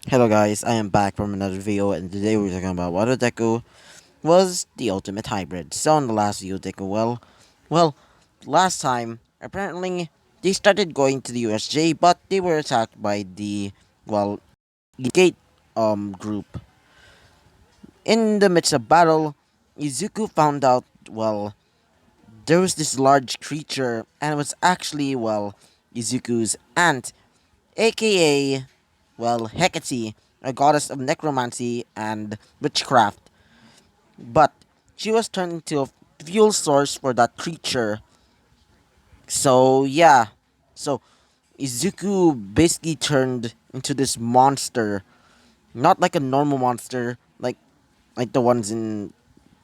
Hello guys, I am back from another video and today we're talking about what deku was the ultimate hybrid. So in the last video deku, well, last time apparently they started going to the USJ but they were attacked by the well gate group. In the midst of battle, Izuku found out there was this large creature and it was actually Izuku's aunt, aka Hecate, a goddess of necromancy and witchcraft. But she was turned into a fuel source for that creature. So yeah, so Izuku basically turned into this monster, not like a normal monster, like the ones in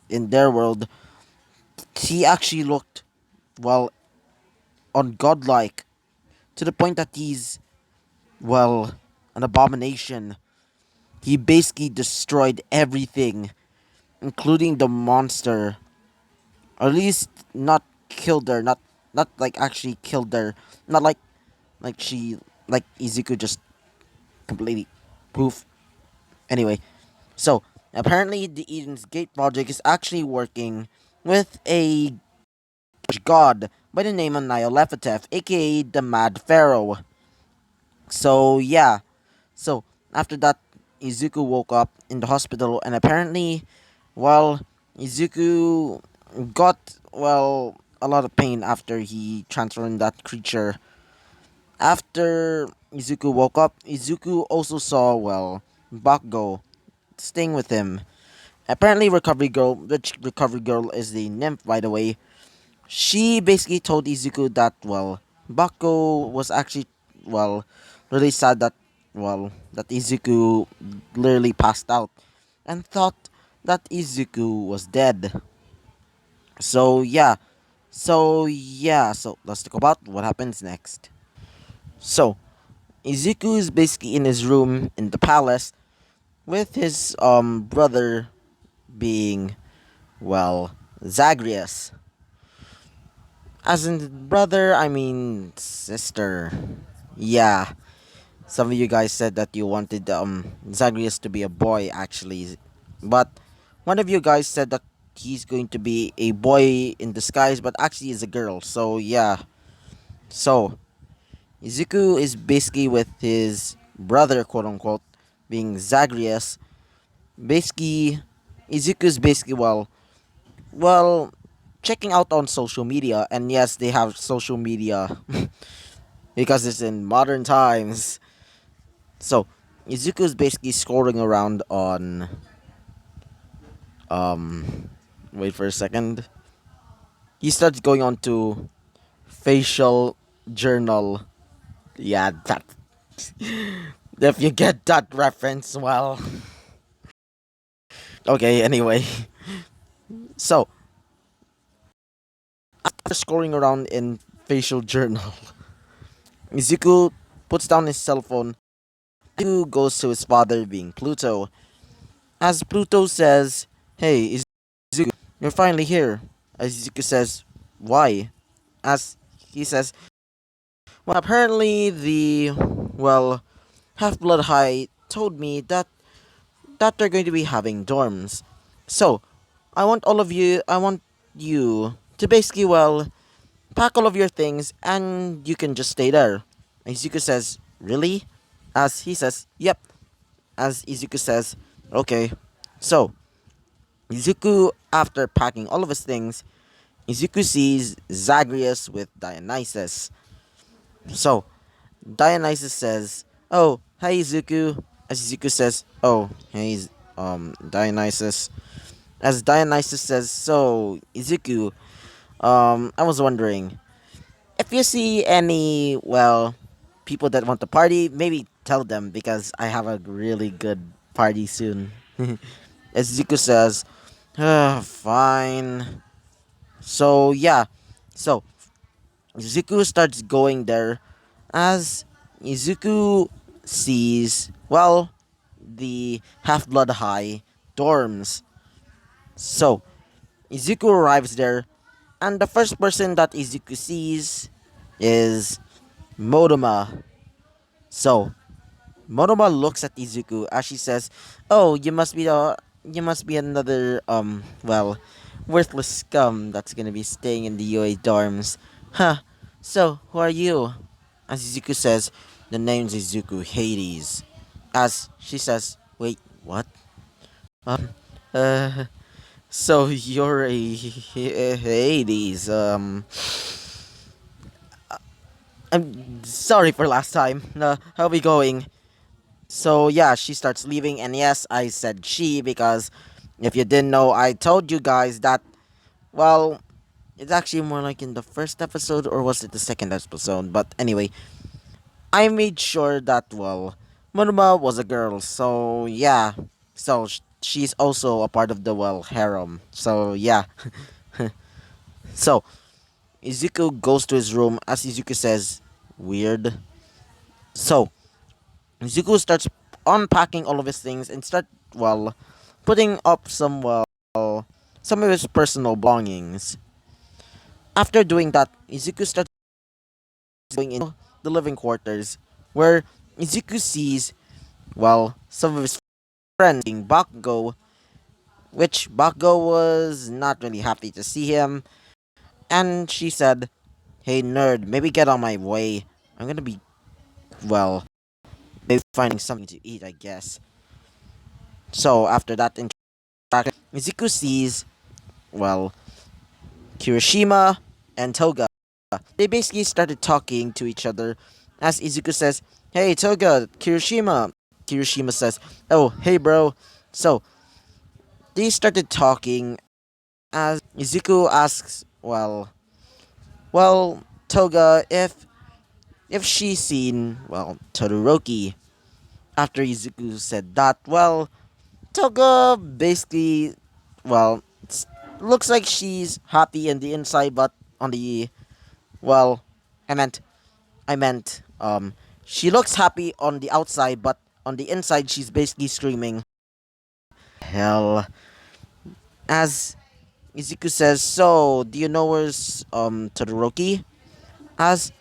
their world. He actually looked well ungodlike to the point that he's an abomination. He basically destroyed everything, including the monster. Or at least not killed her, not like actually killed her. Not like she like Izuku just completely poof. Anyway, so apparently the Eden's Gate project is actually working with a god by the name of Nyarlathotep, aka the Mad Pharaoh. So yeah, so after that, Izuku woke up in the hospital, and apparently, well, Izuku got a lot of pain after he transformed that creature. After Izuku woke up, Izuku also saw Bakugo staying with him. Apparently, Recovery Girl, which Recovery Girl is the nymph, by the way. She basically told Izuku that Bakugo was actually well really sad that that Izuku literally passed out and thought that Izuku was dead. So yeah. So let's talk about what happens next. So Izuku is basically in his room in the palace with his brother being Zagreus. As in brother, I mean sister. Yeah. Some of you guys said that you wanted Zagreus to be a boy actually. But one of you guys said that he's going to be a boy in disguise but actually is a girl. So yeah. So Izuku is basically with his brother, quote unquote, being Zagreus. Basically, Izuku is basically well checking out on social media, and yes, they have social media because it's in modern times. So Izuku is basically scrolling around on um. Wait for a second. He starts going on to facial journal. Yeah, that. If you get that reference, well. Okay, anyway. So, after scrolling around in facial journal, Izuku puts down his cell phone. Izuku goes to his father, being Pluto. As Pluto says, "Hey, Izuku, you're finally here." As Izuku says, "Why?" As he says, "Well, apparently the, well, Half-Blood High told me that they're going to be having dorms. So, I want you to basically, pack all of your things and you can just stay there." Izuku says, "Really?" As he says, "Yep." As Izuku says, "Okay." So, Izuku, after packing all of his things, Izuku sees Zagreus with Dionysus. So, Dionysus says, "Oh, hi Izuku." As Izuku says, "Oh, hey, Dionysus." As Dionysus says, "So, Izuku, I was wondering, if you see any, people that want to party, maybe tell them because I have a really good party soon." As Izuku says, "Fine." So, yeah. So, Izuku starts going there as Izuku sees, the Half Blood High dorms. So, Izuku arrives there, and the first person that Izuku sees is Modoma. So, Monoma looks at Izuku as she says, "Oh, you must be another worthless scum that's gonna be staying in the UA dorms, huh? So who are you?" As Izuku says, "The name's Izuku Hades." As she says, "Wait, what? Um, uh, so you're a Hades? I'm sorry for last time. How we going?" So yeah, she starts leaving, and yes, I said she because if you didn't know, I told you guys that. Well, it's actually more like in the first episode, or was it the second episode? But anyway, I made sure that Monoma was a girl. So yeah, so she's also a part of the harem. So yeah, so Izuku goes to his room as Izuku says, "Weird." So Izuku starts unpacking all of his things and start putting up some of his personal belongings. After doing that, Izuku starts going into the living quarters where Izuku sees some of his friends being Bakugo, which Bakugo was not really happy to see him, and she said, "Hey nerd, maybe get on my way. I'm gonna be well maybe finding something to eat, I guess." So after that interaction, Izuku sees well Kirishima and Toga. They basically started talking to each other as Izuku says, "Hey Toga, Kirishima." Kirishima says, "Oh, hey bro." So they started talking as Izuku asks, Toga if she's seen, Todoroki. After Izuku said that, Toga basically, looks like she's happy in the inside, but on the, well, I meant she looks happy on the outside, but on the inside, she's basically screaming, "Hell!" As Izuku says, "So, do you know where's Todoroki?" As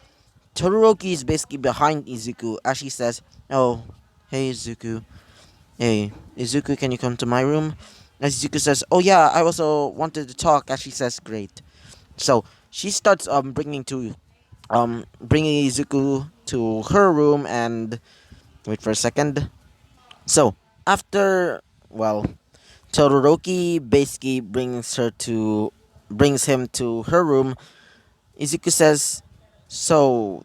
Todoroki is basically behind Izuku, as she says, "Oh, hey Izuku, hey Izuku, can you come to my room?" As Izuku says, "Oh yeah, I also wanted to talk." As she says, "Great." So she starts bringing Izuku to her room and wait for a second. So after Todoroki basically brings him to her room. Izuku says, "So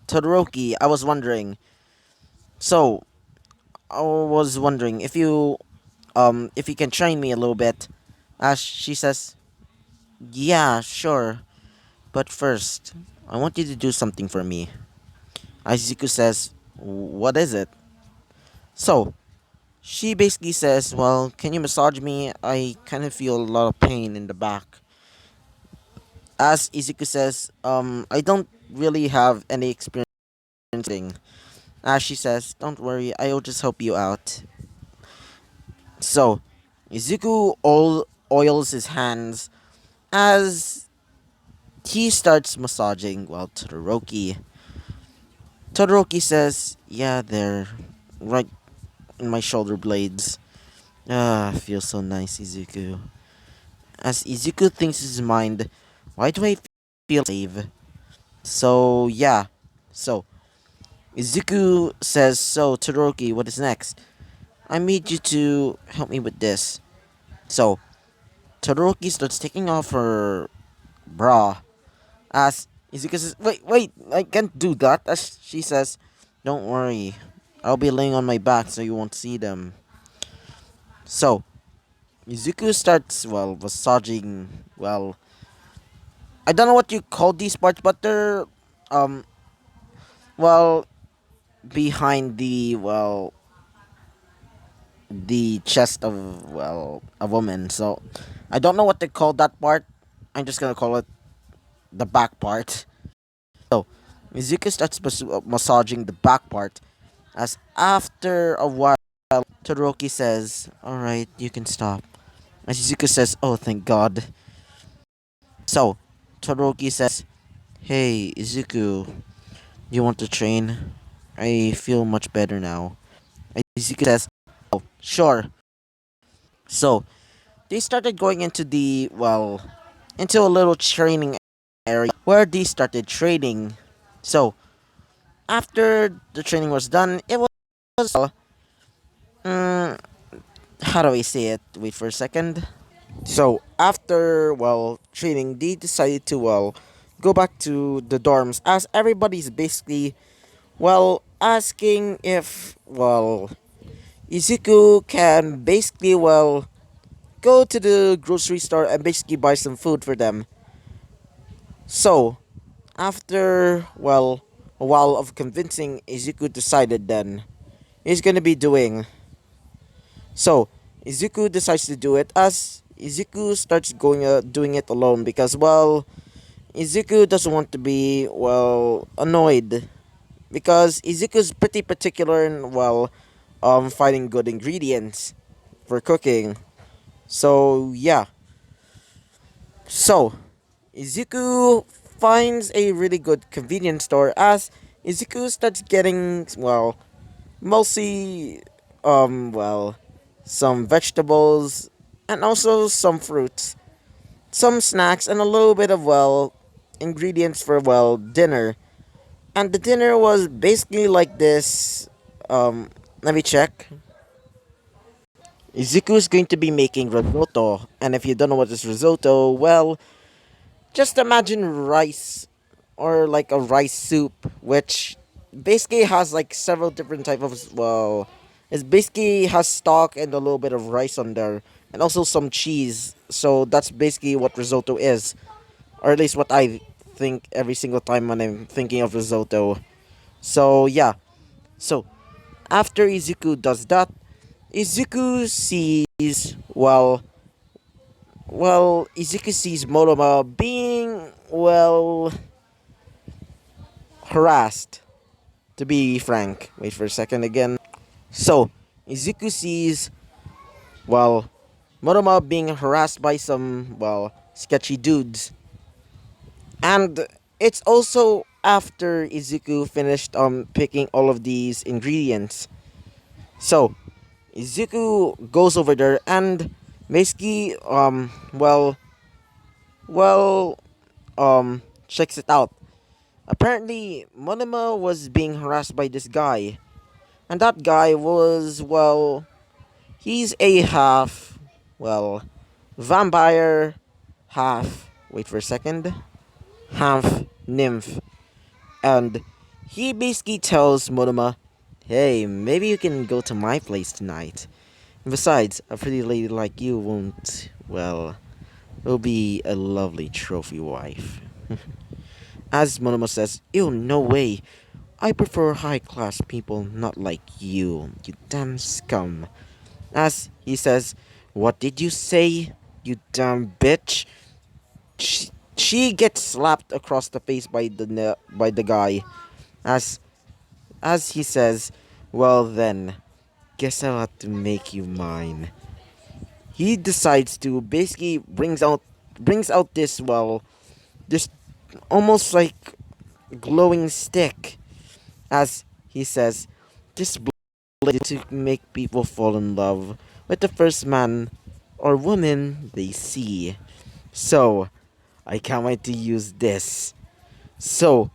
Todoroki, so I was wondering if you can train me a little bit." As she says, "Yeah, sure, but first I want you to do something for me." As Izuku says, "What is it?" So she basically says, "Well, can you massage me? I kind of feel a lot of pain in the back." As Izuku says, "I don't really have any experience." As she says, "Don't worry, I'll just help you out." So Izuku oils his hands as he starts massaging Todoroki. Todoroki says, "Yeah, they're right in my shoulder blades." Ah, feels so nice, Izuku. As Izuku thinks in his mind, why do I feel safe? So yeah. So Izuku says, "So Todoroki, what is next? I need you to help me with this." So Todoroki starts taking off her bra as Izuku says, "Wait, I can't do that." As she says, "Don't worry, I'll be laying on my back so you won't see them." So Izuku starts massaging. I don't know what you call these parts, but they're um well behind the chest of a woman. So I don't know what they call that part. I'm just gonna call it the back part. So Mizuki starts massaging the back part. As after a while, Todoroki says, "All right, you can stop." And Shizuka says, "Oh, thank God." So Todoroki says, "Hey, Izuku, you want to train? I feel much better now." Izuku says, "Oh, sure." So they started going into into a little training area where they started training. So after the training was done, it was mm, how do I say it? Wait for a second. So after training, they decided to go back to the dorms as everybody's basically asking if Izuku can basically go to the grocery store and basically buy some food for them. So after a while of convincing, Izuku decided then he's gonna be doing so. Izuku decides to do it as Izuku starts going doing it alone because Izuku doesn't want to be annoyed because Izuku's pretty particular in finding good ingredients for cooking. So yeah. So Izuku finds a really good convenience store as Izuku starts getting mostly some vegetables and also some fruits, some snacks and a little bit of ingredients for dinner. And the dinner was basically like this. Let me check. Izuku is going to be making risotto, and if you don't know what is risotto, just imagine rice or like a rice soup, which basically has like several different type of it basically has stock and a little bit of rice on there, and also some cheese. So that's basically what risotto is, or at least what I think every single time when I'm thinking of risotto. So yeah, so after Izuku does that, Izuku sees Izuku sees Moroma being harassed. To be frank, wait for a second again. So Izuku sees well Moroma being harassed by some sketchy dudes, and it's also after Izuku finished picking all of these ingredients. So Izuku goes over there and basically well checks it out. Apparently Monoma was being harassed by this guy. And that guy was he's a half well vampire, half wait for a second, half nymph. And he basically tells Monoma, "Hey, maybe you can go to my place tonight. And besides, a pretty lady like you won't, will be a lovely trophy wife." As Monoma says, "Ew, no way. I prefer high class people, not like you damn scum." As he says, "What did you say, you damn bitch?" She gets slapped across the face by by the guy. As he says, "Well then, guess I'll have to make you mine." He decides to basically brings out this this almost like glowing stick. As he says, "This blade to make people fall in love with the first man or woman they see. So I can't wait to use this." So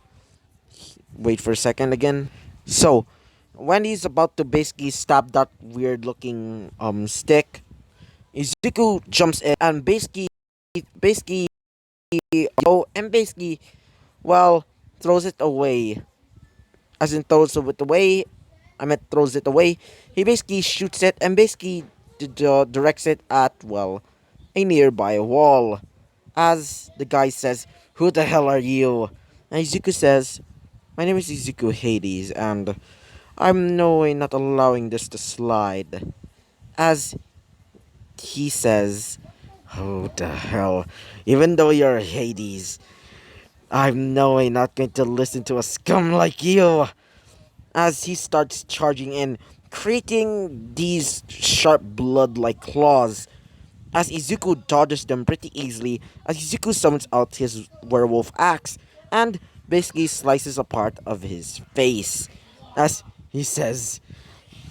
wait for a second again. So when he's about to basically stab that weird looking stick, Izuku jumps in and basically and basically well throws it away. As in throws it away. I meant throws it away. He basically shoots it and basically directs it at a nearby wall. As the guy says, "Who the hell are you?" And Izuku says, "My name is Izuku Hades, and I'm no way not allowing this to slide." As he says, "Who the hell? Even though you're Hades, I'm no way not going to listen to a scum like you." As he starts charging in, creating these sharp blood like claws. As Izuku dodges them pretty easily, as Izuku summons out his werewolf axe and basically slices a part of his face. As he says,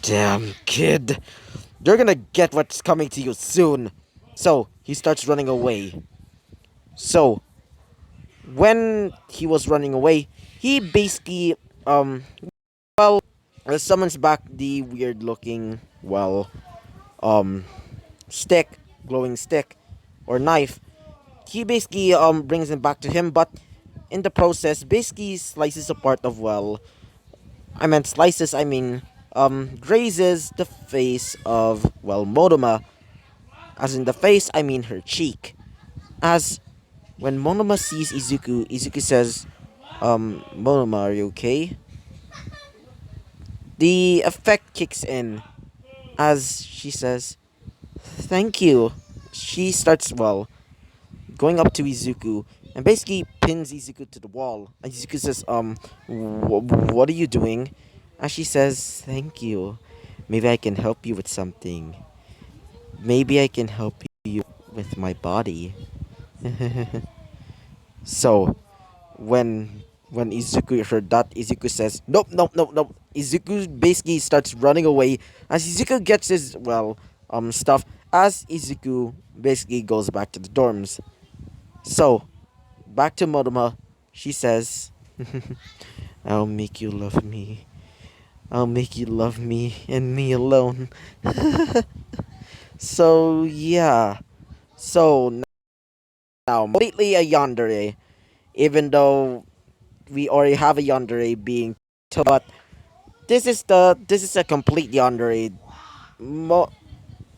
Damn kid. You're gonna get what's coming to you soon. So he starts running away. So when he was running away, he basically well summons back the weird looking um stick, glowing stick or knife. He basically brings him back to him, but in the process basically slices a part of I mean grazes the face of Monoma. As in the face, I mean her cheek. As when Monoma sees Izuku, Izuku says, Monoma, are you okay? The effect kicks in as she says, thank you. She starts, going up to Izuku and basically pins Izuku to the wall. And Izuku says, what are you doing? And she says, thank you. Maybe I can help you with something. Maybe I can help you with my body. So, when Izuku heard that, Izuku says, "Nope, nope, nope, nope." Izuku basically starts running away as Izuku gets his stuff. As Izuku basically goes back to the dorms. So, back to Modoma, she says, "I'll make you love me. I'll make you love me and me alone." So yeah. So now completely a yandere, even though we already have a yandere being told, but this is a complete yandere. Mo-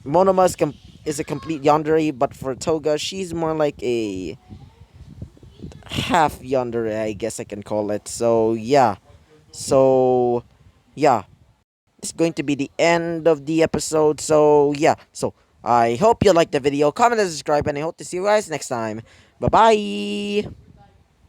Monoma is a complete yandere, but for Toga, she's more like a half yandere, I guess I can call it. So yeah, it's going to be the end of the episode. So yeah, so I hope you liked the video. Comment and subscribe, and I hope to see you guys next time. Bye bye.